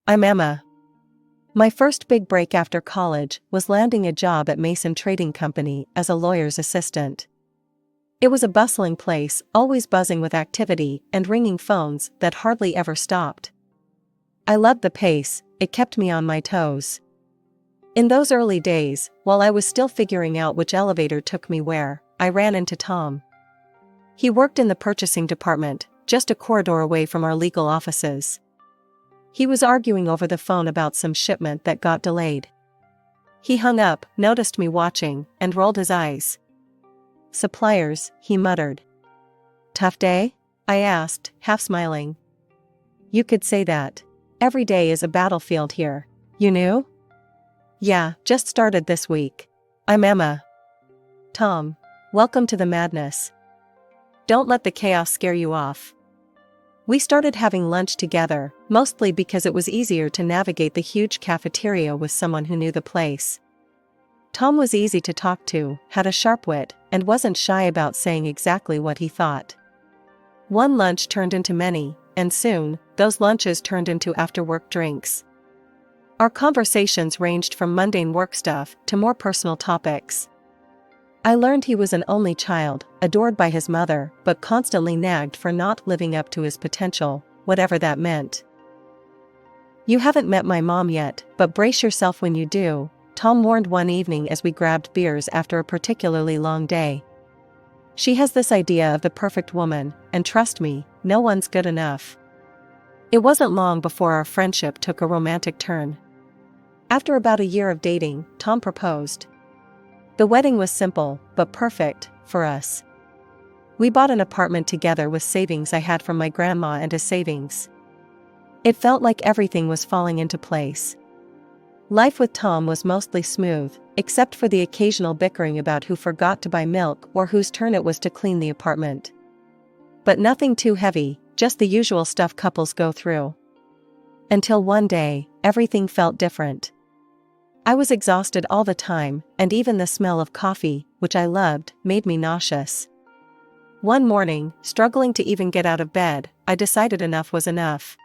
I'm Emma. My first big break after college was landing a job at Mason Trading Company as a lawyer's assistant. It was a bustling place, always buzzing with activity and ringing phones that hardly ever stopped. I loved the pace, it kept me on my toes. In those early days, while I was still figuring out which elevator took me where, I ran into Tom. He worked in the purchasing department, just a corridor away from our legal offices. He was arguing over the phone about some shipment that got delayed. He hung up, noticed me watching, and rolled his eyes. "Suppliers," he muttered. "Tough day?" I asked, half smiling. "You could say that. Every day is a battlefield here. You knew?" "Yeah, just started this week. I'm Emma." "Tom. Welcome to the madness. Don't let the chaos scare you off." We started having lunch together, mostly because it was easier to navigate the huge cafeteria with someone who knew the place. Tom was easy to talk to, had a sharp wit, and wasn't shy about saying exactly what he thought. One lunch turned into many, and soon, those lunches turned into after-work drinks. Our conversations ranged from mundane work stuff to more personal topics. I learned he was an only child, adored by his mother, but constantly nagged for not living up to his potential, whatever that meant. "You haven't met my mom yet, but brace yourself when you do," Tom warned one evening as we grabbed beers after a particularly long day. "She has this idea of the perfect woman, and trust me, no one's good enough." It wasn't long before our friendship took a romantic turn. After about a year of dating, Tom proposed. The wedding was simple, but perfect, for us. We bought an apartment together with savings I had from my grandma and his savings. It felt like everything was falling into place. Life with Tom was mostly smooth, except for the occasional bickering about who forgot to buy milk or whose turn it was to clean the apartment. But nothing too heavy, just the usual stuff couples go through. Until one day, everything felt different. I was exhausted all the time, and even the smell of coffee, which I loved, made me nauseous. One morning, struggling to even get out of bed, I decided enough was enough.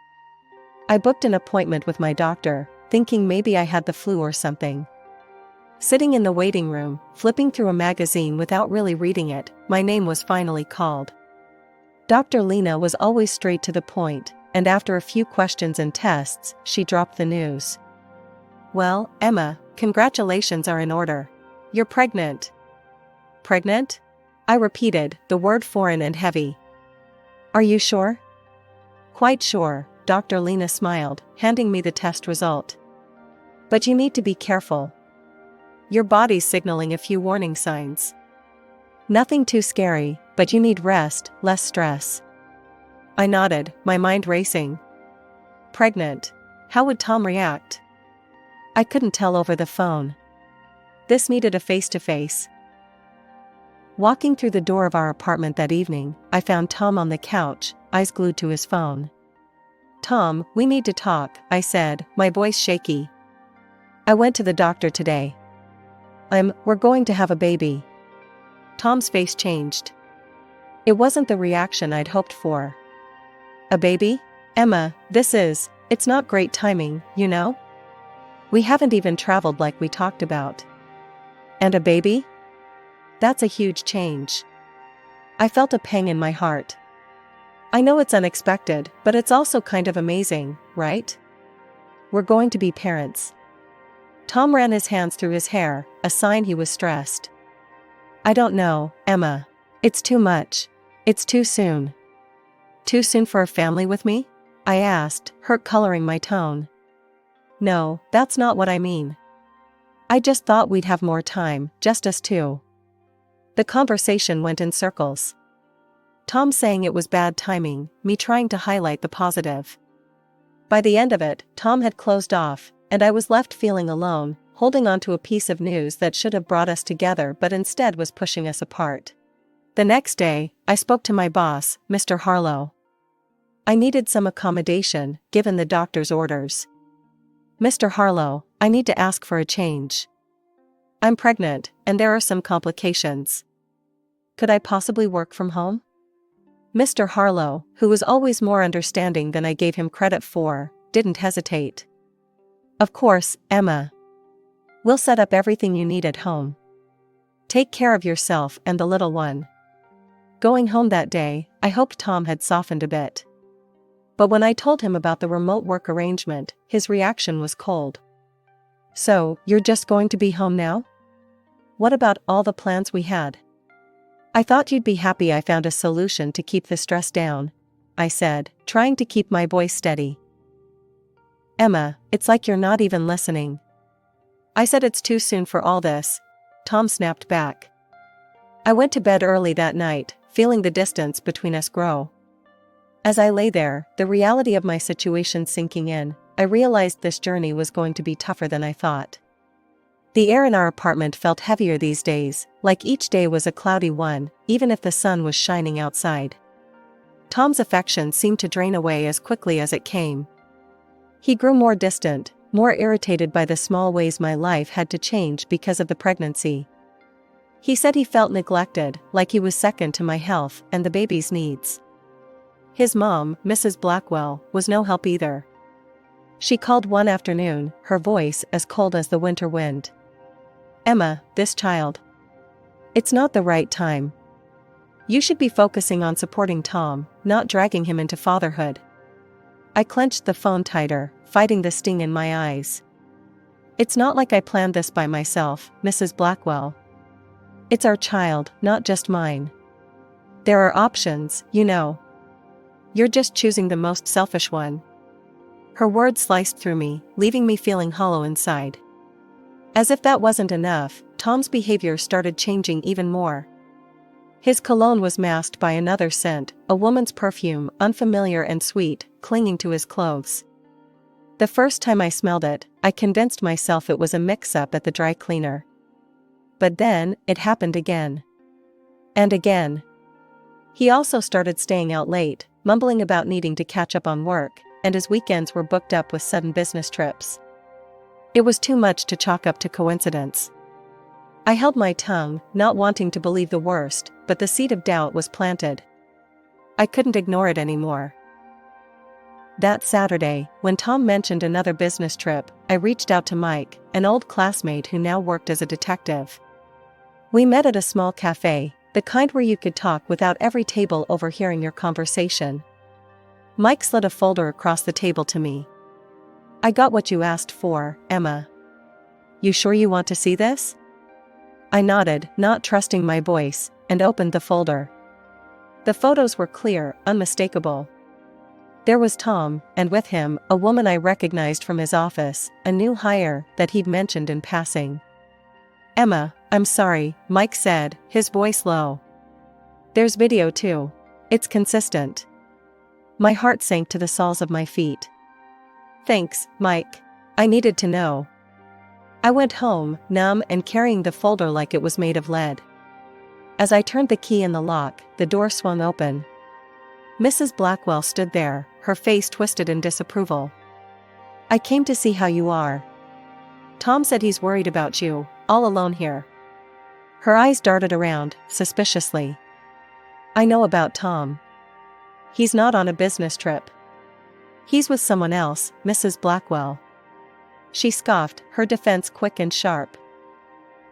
I booked an appointment with my doctor, thinking maybe I had the flu or something. Sitting in the waiting room, flipping through a magazine without really reading it, my name was finally called. Dr. Lena was always straight to the point, and after a few questions and tests, she dropped the news. "Well, Emma, congratulations are in order. You're pregnant." "Pregnant?" I repeated, the word foreign and heavy. "Are you sure?" "Quite sure," Dr. Lena smiled, handing me the test result. "But you need to be careful. Your body's signaling a few warning signs. Nothing too scary, but you need rest, less stress." I nodded, my mind racing. Pregnant. How would Tom react? I couldn't tell over the phone. This needed a face-to-face. Walking through the door of our apartment that evening, I found Tom on the couch, eyes glued to his phone. "Tom, we need to talk," I said, my voice shaky. "I went to the doctor today. We're going to have a baby." Tom's face changed. It wasn't the reaction I'd hoped for. "A baby? Emma, it's not great timing, you know? We haven't even traveled like we talked about. And a baby? That's a huge change." I felt a pang in my heart. I know it's unexpected, but it's also kind of amazing, right? We're going to be parents. Tom ran his hands through his hair, a sign he was stressed. "I don't know, Emma. It's too much. It's too soon." "Too soon for a family with me?" I asked, hurt coloring my tone. "No, that's not what I mean. I just thought we'd have more time, just us two." The conversation went in circles. Tom saying it was bad timing, me trying to highlight the positive. By the end of it, Tom had closed off, and I was left feeling alone, holding on to a piece of news that should have brought us together but instead was pushing us apart. The next day, I spoke to my boss, Mr. Harlow. I needed some accommodation, given the doctor's orders. "Mr. Harlow, I need to ask for a change. I'm pregnant, and there are some complications. Could I possibly work from home?" Mr. Harlow, who was always more understanding than I gave him credit for, didn't hesitate. Of course, Emma. We'll set up everything you need at home. Take care of yourself and the little one. Going home that day, I hoped Tom had softened a bit. But when I told him about the remote work arrangement, his reaction was cold. So, you're just going to be home now? What about all the plans we had? I thought you'd be happy I found a solution to keep the stress down, I said, trying to keep my voice steady. Emma, it's like you're not even listening. I said it's too soon for all this, Tom snapped back. I went to bed early that night, feeling the distance between us grow. As I lay there, the reality of my situation sinking in, I realized this journey was going to be tougher than I thought. The air in our apartment felt heavier these days, like each day was a cloudy one, even if the sun was shining outside. Tom's affection seemed to drain away as quickly as it came. He grew more distant, more irritated by the small ways my life had to change because of the pregnancy. He said he felt neglected, like he was second to my health and the baby's needs. His mom, Mrs. Blackwell, was no help either. She called one afternoon, her voice as cold as the winter wind. Emma, this child. It's not the right time. You should be focusing on supporting Tom, not dragging him into fatherhood. I clenched the phone tighter, fighting the sting in my eyes. It's not like I planned this by myself, Mrs. Blackwell. It's our child, not just mine. There are options, you know. You're just choosing the most selfish one. Her words sliced through me, leaving me feeling hollow inside. As if that wasn't enough, Tom's behavior started changing even more. His cologne was masked by another scent, a woman's perfume, unfamiliar and sweet, clinging to his clothes. The first time I smelled it, I convinced myself it was a mix-up at the dry cleaner. But then, it happened again. And again. He also started staying out late, mumbling about needing to catch up on work, and his weekends were booked up with sudden business trips. It was too much to chalk up to coincidence. I held my tongue, not wanting to believe the worst, but the seed of doubt was planted. I couldn't ignore it anymore. That Saturday, when Tom mentioned another business trip, I reached out to Mike, an old classmate who now worked as a detective. We met at a small cafe, the kind where you could talk without every table overhearing your conversation. Mike slid a folder across the table to me. I got what you asked for, Emma. You sure you want to see this? I nodded, not trusting my voice, and opened the folder. The photos were clear, unmistakable. There was Tom, and with him, a woman I recognized from his office, a new hire that he'd mentioned in passing. Emma, I'm sorry, Mike said, his voice low. There's video too. It's consistent. My heart sank to the soles of my feet. Thanks, Mike. I needed to know. I went home, numb and carrying the folder like it was made of lead. As I turned the key in the lock, the door swung open. Mrs. Blackwell stood there, her face twisted in disapproval. I came to see how you are. Tom said he's worried about you, all alone here. Her eyes darted around, suspiciously. I know about Tom. He's not on a business trip. He's with someone else, Mrs. Blackwell. She scoffed, her defense quick and sharp.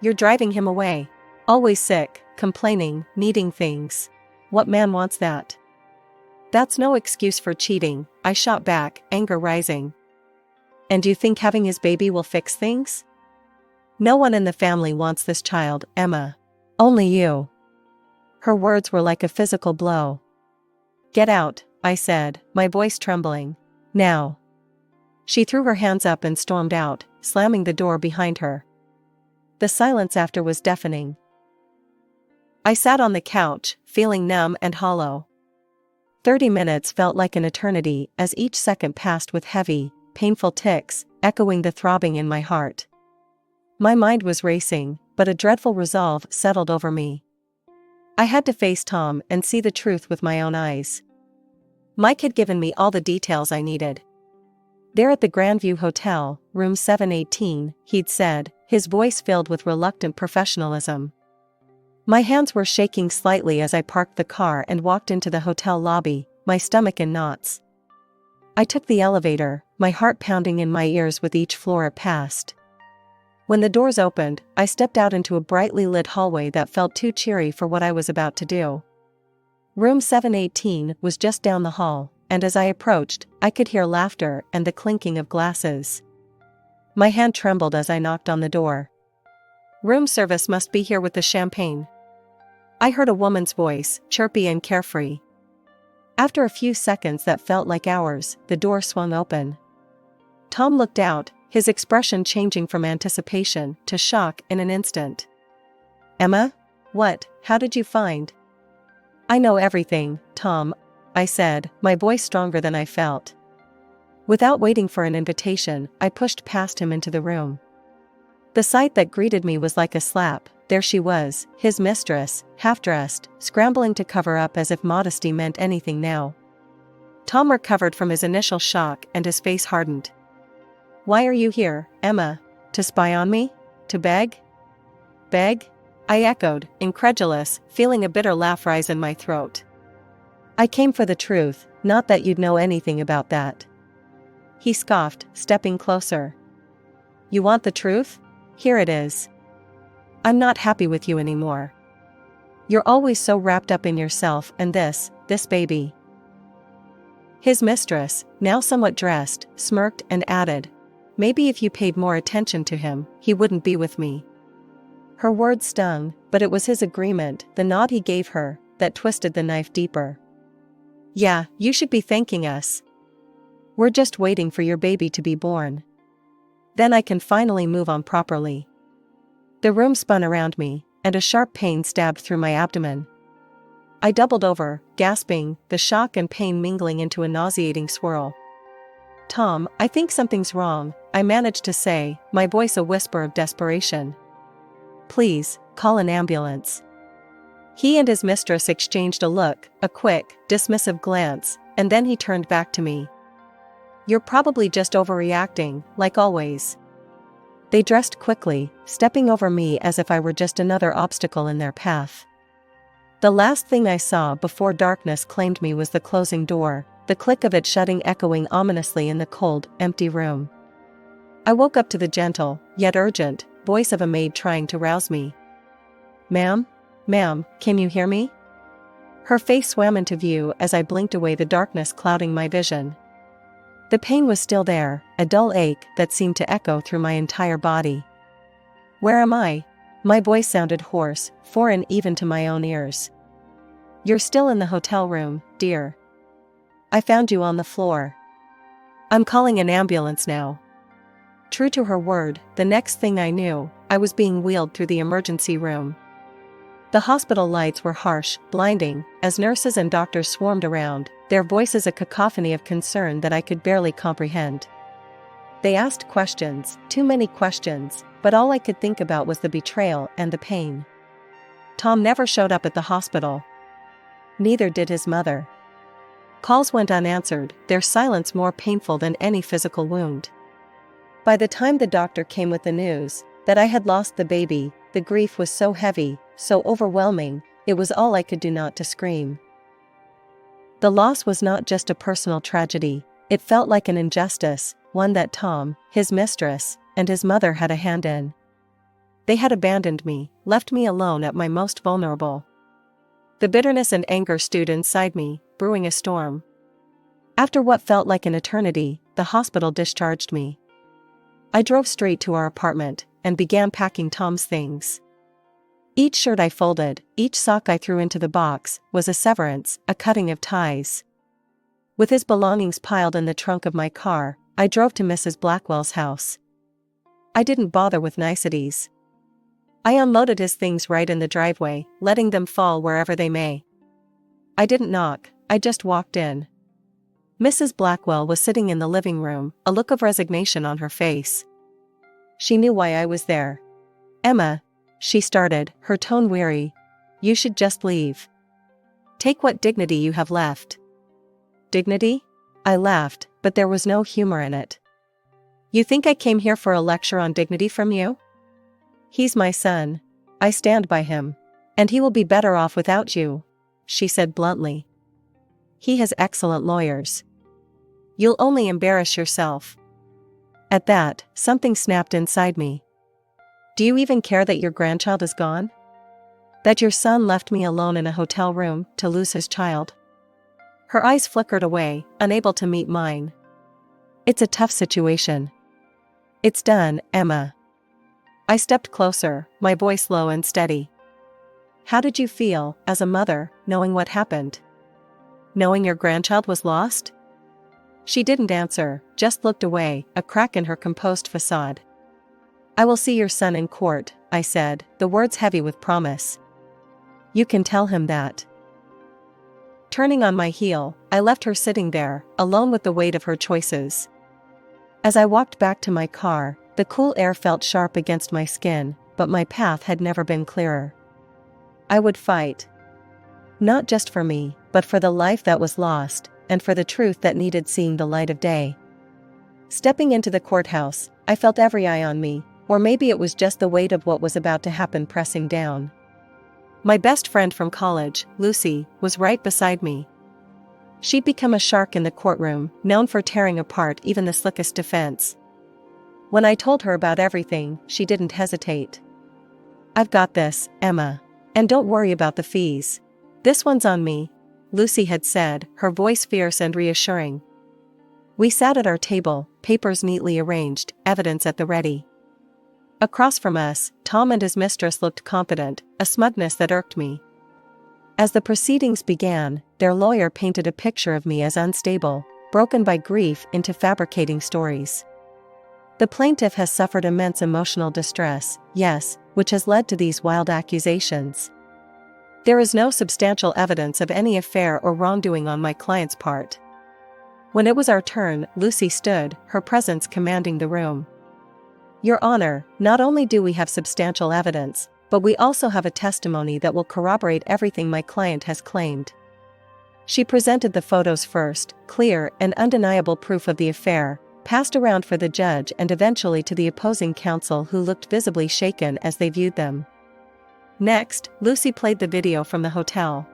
You're driving him away. Always sick, complaining, needing things. What man wants that? That's no excuse for cheating, I shot back, anger rising. And you think having his baby will fix things? No one in the family wants this child, Emma. Only you. Her words were like a physical blow. Get out, I said, my voice trembling. Now. She threw her hands up and stormed out, slamming the door behind her. The silence after was deafening. I sat on the couch, feeling numb and hollow. 30 minutes felt like an eternity as each second passed with heavy, painful ticks, echoing the throbbing in my heart. My mind was racing, but a dreadful resolve settled over me. I had to face Tom and see the truth with my own eyes. Mike had given me all the details I needed. There at the Grandview Hotel, room 718, he'd said, his voice filled with reluctant professionalism. My hands were shaking slightly as I parked the car and walked into the hotel lobby, my stomach in knots. I took the elevator, my heart pounding in my ears with each floor it passed. When the doors opened, I stepped out into a brightly lit hallway that felt too cheery for what I was about to do. Room 718 was just down the hall, and as I approached, I could hear laughter and the clinking of glasses. My hand trembled as I knocked on the door. "Room service must be here with the champagne." I heard a woman's voice, chirpy and carefree. After a few seconds that felt like hours, the door swung open. Tom looked out, his expression changing from anticipation to shock in an instant. "Emma? What? How did you find?" "I know everything, Tom," I said, my voice stronger than I felt. Without waiting for an invitation, I pushed past him into the room. The sight that greeted me was like a slap. There she was, his mistress, half-dressed, scrambling to cover up as if modesty meant anything now. Tom recovered from his initial shock and his face hardened. "Why are you here, Emma? To spy on me? To beg?" "Beg?" I echoed, incredulous, feeling a bitter laugh rise in my throat. "I came for the truth, not that you'd know anything about that." He scoffed, stepping closer. "You want the truth? Here it is. I'm not happy with you anymore. You're always so wrapped up in yourself and this baby." His mistress, now somewhat dressed, smirked and added, "Maybe if you paid more attention to him, he wouldn't be with me." Her words stung, but it was his agreement, the nod he gave her, that twisted the knife deeper. "Yeah, you should be thanking us. We're just waiting for your baby to be born. Then I can finally move on properly." The room spun around me, and a sharp pain stabbed through my abdomen. I doubled over, gasping, the shock and pain mingling into a nauseating swirl. "Tom, I think something's wrong," I managed to say, my voice a whisper of desperation. "Please, call an ambulance." He and his mistress exchanged a look, a quick, dismissive glance, and then he turned back to me. "You're probably just overreacting, like always." They dressed quickly, stepping over me as if I were just another obstacle in their path. The last thing I saw before darkness claimed me was the closing door, the click of it shutting echoing ominously in the cold, empty room. I woke up to the gentle, yet urgent, voice of a maid trying to rouse me. Ma'am, can you hear me?" Her face swam into view as I blinked away, the darkness clouding my vision. The pain was still there, a dull ache that seemed to echo through my entire body. "Where am I?" My voice sounded hoarse, foreign even to my own ears. "You're still in the hotel room, dear. I found you on the floor. I'm calling an ambulance now." True to her word, the next thing I knew, I was being wheeled through the emergency room. The hospital lights were harsh, blinding, as nurses and doctors swarmed around, their voices a cacophony of concern that I could barely comprehend. They asked questions, too many questions, but all I could think about was the betrayal and the pain. Tom never showed up at the hospital. Neither did his mother. Calls went unanswered, their silence more painful than any physical wound. By the time the doctor came with the news that I had lost the baby, the grief was so heavy, so overwhelming, it was all I could do not to scream. The loss was not just a personal tragedy, it felt like an injustice, one that Tom, his mistress, and his mother had a hand in. They had abandoned me, left me alone at my most vulnerable. The bitterness and anger stewed inside me, brewing a storm. After what felt like an eternity, the hospital discharged me. I drove straight to our apartment, and began packing Tom's things. Each shirt I folded, each sock I threw into the box, was a severance, a cutting of ties. With his belongings piled in the trunk of my car, I drove to Mrs. Blackwell's house. I didn't bother with niceties. I unloaded his things right in the driveway, letting them fall wherever they may. I didn't knock, I just walked in. Mrs. Blackwell was sitting in the living room, a look of resignation on her face. She knew why I was there. "Emma," she started, her tone weary, "you should just leave. Take what dignity you have left." "Dignity?" I laughed, but there was no humor in it. "You think I came here for a lecture on dignity from you? He's my son. I stand by him. And he will be better off without you," she said bluntly. "He has excellent lawyers. You'll only embarrass yourself. At that, something snapped inside me. Do you even care that your grandchild is gone? That your son left me alone in a hotel room to lose his child? Her eyes flickered away, unable to meet mine. It's a tough situation. It's done, Emma. I stepped closer, my voice low and steady. How did you feel, as a mother, knowing what happened? Knowing your grandchild was lost? She didn't answer, just looked away, a crack in her composed facade. I will see your son in court, I said, the words heavy with promise. You can tell him that. Turning on my heel, I left her sitting there, alone with the weight of her choices. As I walked back to my car, the cool air felt sharp against my skin, but my path had never been clearer. I would fight. Not just for me, but for the life that was lost, and for the truth that needed seeing the light of day. Stepping into the courthouse, I felt every eye on me, or maybe it was just the weight of what was about to happen pressing down. My best friend from college, Lucy, was right beside me. She'd become a shark in the courtroom, known for tearing apart even the slickest defense. When I told her about everything, she didn't hesitate. I've got this, Emma. And don't worry about the fees. This one's on me, Lucy had said, her voice fierce and reassuring. We sat at our table, papers neatly arranged, evidence at the ready. Across from us, Tom and his mistress looked confident, a smugness that irked me. As the proceedings began, their lawyer painted a picture of me as unstable, broken by grief into fabricating stories. The plaintiff has suffered immense emotional distress, yes, which has led to these wild accusations. There is no substantial evidence of any affair or wrongdoing on my client's part. When it was our turn, Lucy stood, her presence commanding the room. Your Honor, not only do we have substantial evidence, but we also have a testimony that will corroborate everything my client has claimed. She presented the photos first, clear and undeniable proof of the affair, passed around for the judge and eventually to the opposing counsel who looked visibly shaken as they viewed them. Next, Lucy played the video from the hotel.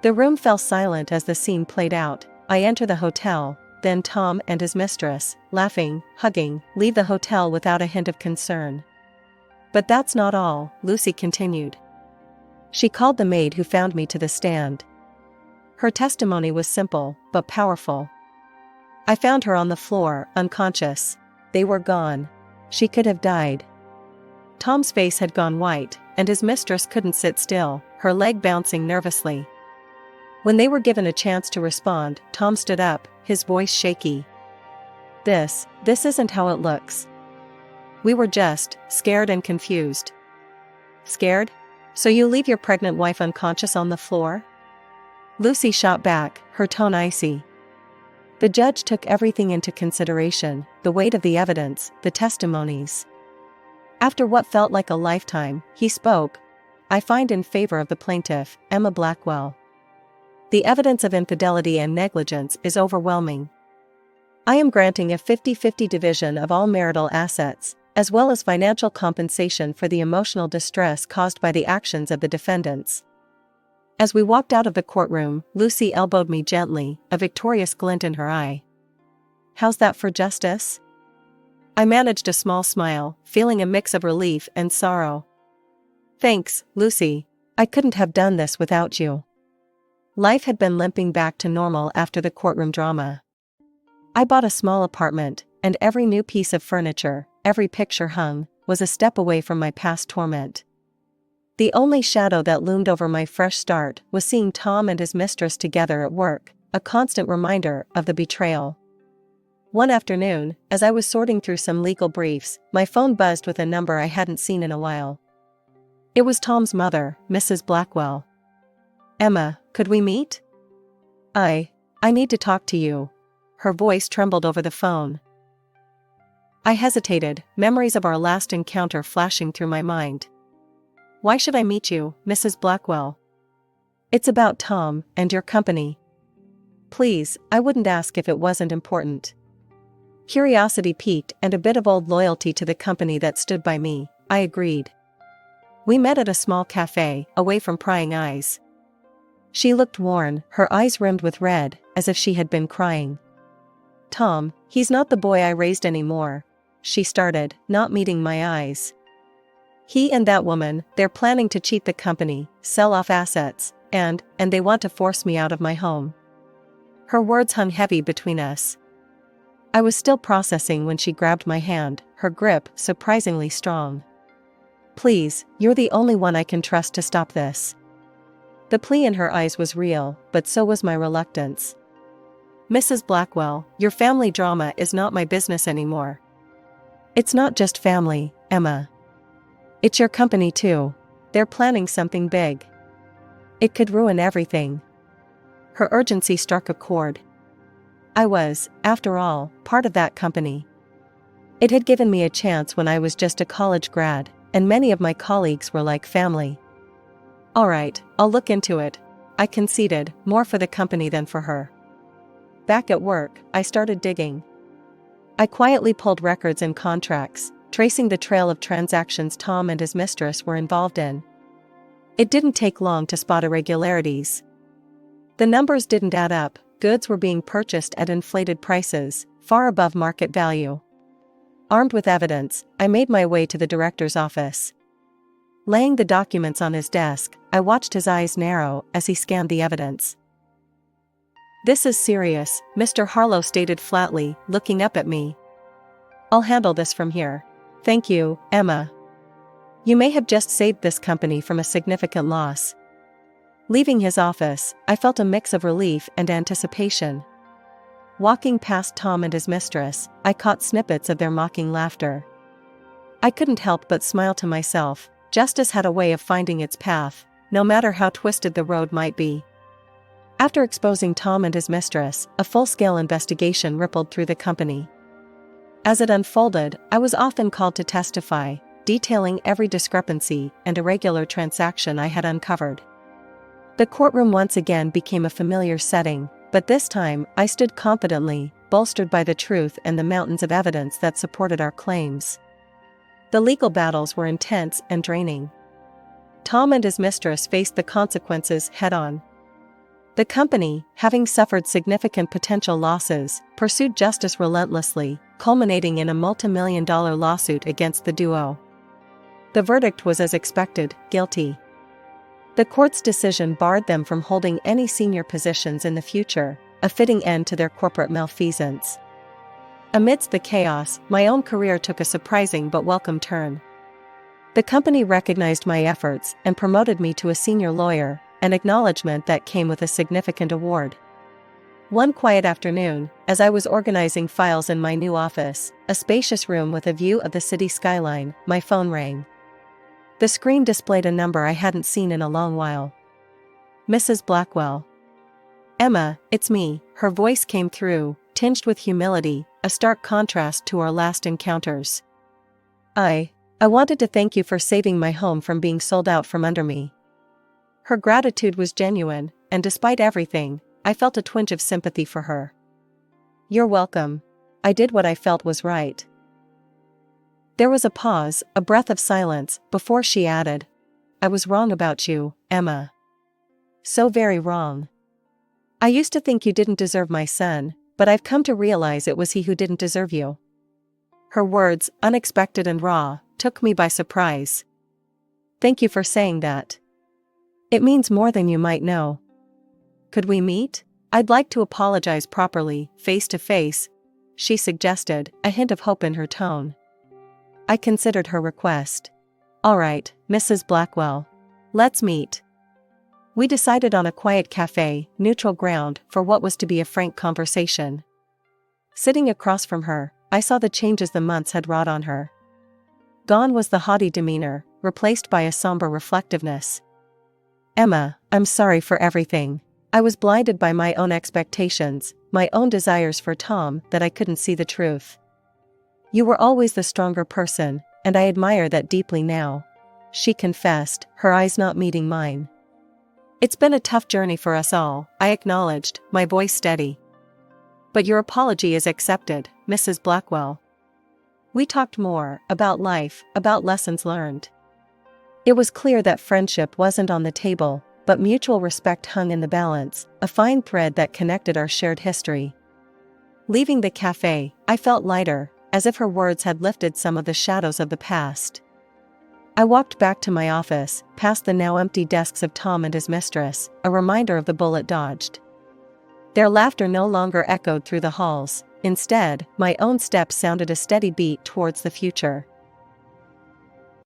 The room fell silent as the scene played out. I enter the hotel, then Tom and his mistress, laughing, hugging, leave the hotel without a hint of concern. But that's not all, Lucy continued. She called the maid who found me to the stand. Her testimony was simple, but powerful. I found her on the floor, unconscious. They were gone. She could have died. Tom's face had gone white, and his mistress couldn't sit still, her leg bouncing nervously. When they were given a chance to respond, Tom stood up, his voice shaky. This isn't how it looks. We were just scared and confused. Scared? So you leave your pregnant wife unconscious on the floor? Lucy shot back, her tone icy. The judge took everything into consideration, the weight of the evidence, the testimonies. After what felt like a lifetime, he spoke. I find in favor of the plaintiff, Emma Blackwell. The evidence of infidelity and negligence is overwhelming. I am granting a 50-50 division of all marital assets, as well as financial compensation for the emotional distress caused by the actions of the defendants. As we walked out of the courtroom, Lucy elbowed me gently, a victorious glint in her eye. How's that for justice? I managed a small smile, feeling a mix of relief and sorrow. Thanks, Lucy. I couldn't have done this without you. Life had been limping back to normal after the courtroom drama. I bought a small apartment, and every new piece of furniture, every picture hung, was a step away from my past torment. The only shadow that loomed over my fresh start was seeing Tom and his mistress together at work, a constant reminder of the betrayal. One afternoon, as I was sorting through some legal briefs, my phone buzzed with a number I hadn't seen in a while. It was Tom's mother, Mrs. Blackwell. Emma, could we meet? I need to talk to you. Her voice trembled over the phone. I hesitated, memories of our last encounter flashing through my mind. Why should I meet you, Mrs. Blackwell? It's about Tom and your company. Please, I wouldn't ask if it wasn't important. Curiosity piqued and a bit of old loyalty to the company that stood by me, I agreed. We met at a small cafe, away from prying eyes. She looked worn, her eyes rimmed with red, as if she had been crying. Tom, he's not the boy I raised anymore, she started, not meeting my eyes. He and that woman, they're planning to cheat the company, sell off assets, and they want to force me out of my home. Her words hung heavy between us. I was still processing when she grabbed my hand, her grip surprisingly strong. Please, you're the only one I can trust to stop this. The plea in her eyes was real, but so was my reluctance. Mrs. Blackwell, your family drama is not my business anymore. It's not just family, Emma. It's your company too. They're planning something big. It could ruin everything. Her urgency struck a chord. I was, after all, part of that company. It had given me a chance when I was just a college grad, and many of my colleagues were like family. All right, I'll look into it, I conceded, more for the company than for her. Back at work, I started digging. I quietly pulled records and contracts, tracing the trail of transactions Tom and his mistress were involved in. It didn't take long to spot irregularities. The numbers didn't add up, goods were being purchased at inflated prices, far above market value. Armed with evidence, I made my way to the director's office. Laying the documents on his desk, I watched his eyes narrow as he scanned the evidence. This is serious, Mr. Harlow stated flatly, looking up at me. I'll handle this from here. Thank you, Emma. You may have just saved this company from a significant loss. Leaving his office, I felt a mix of relief and anticipation. Walking past Tom and his mistress, I caught snippets of their mocking laughter. I couldn't help but smile to myself. Justice had a way of finding its path, no matter how twisted the road might be. After exposing Tom and his mistress, a full-scale investigation rippled through the company. As it unfolded, I was often called to testify, detailing every discrepancy and irregular transaction I had uncovered. The courtroom once again became a familiar setting, but this time I stood confidently, bolstered by the truth and the mountains of evidence that supported our claims. The legal battles were intense and draining. Tom and his mistress faced the consequences head-on. The company, having suffered significant potential losses, pursued justice relentlessly, culminating in a multi-million-dollar lawsuit against the duo. The verdict was as expected, guilty. The court's decision barred them from holding any senior positions in the future, a fitting end to their corporate malfeasance. Amidst the chaos, my own career took a surprising but welcome turn. The company recognized my efforts and promoted me to a senior lawyer, an acknowledgement that came with a significant award. One quiet afternoon, as I was organizing files in my new office, a spacious room with a view of the city skyline, my phone rang. The screen displayed a number I hadn't seen in a long while. Mrs. Blackwell. Emma, it's me, her voice came through, tinged with humility, a stark contrast to our last encounters. I wanted to thank you for saving my home from being sold out from under me. Her gratitude was genuine, and despite everything, I felt a twinge of sympathy for her. You're welcome. I did what I felt was right. There was a pause, a breath of silence, before she added, I was wrong about you, Emma. So very wrong. I used to think you didn't deserve my son, but I've come to realize it was he who didn't deserve you. Her words, unexpected and raw, took me by surprise. Thank you for saying that. It means more than you might know. Could we meet? I'd like to apologize properly, face to face, she suggested, a hint of hope in her tone. I considered her request. All right, Mrs. Blackwell. Let's meet. We decided on a quiet cafe, neutral ground, for what was to be a frank conversation. Sitting across from her, I saw the changes the months had wrought on her. Gone was the haughty demeanor, replaced by a somber reflectiveness. Emma, I'm sorry for everything. I was blinded by my own expectations, my own desires for Tom, that I couldn't see the truth. You were always the stronger person, and I admire that deeply now, she confessed, her eyes not meeting mine. It's been a tough journey for us all, I acknowledged, my voice steady. But your apology is accepted, Mrs. Blackwell. We talked more, about life, about lessons learned. It was clear that friendship wasn't on the table, but mutual respect hung in the balance, a fine thread that connected our shared history. Leaving the cafe, I felt lighter, as if her words had lifted some of the shadows of the past. I walked back to my office, past the now empty desks of Tom and his mistress, a reminder of the bullet dodged. Their laughter no longer echoed through the halls. Instead, my own steps sounded a steady beat towards the future.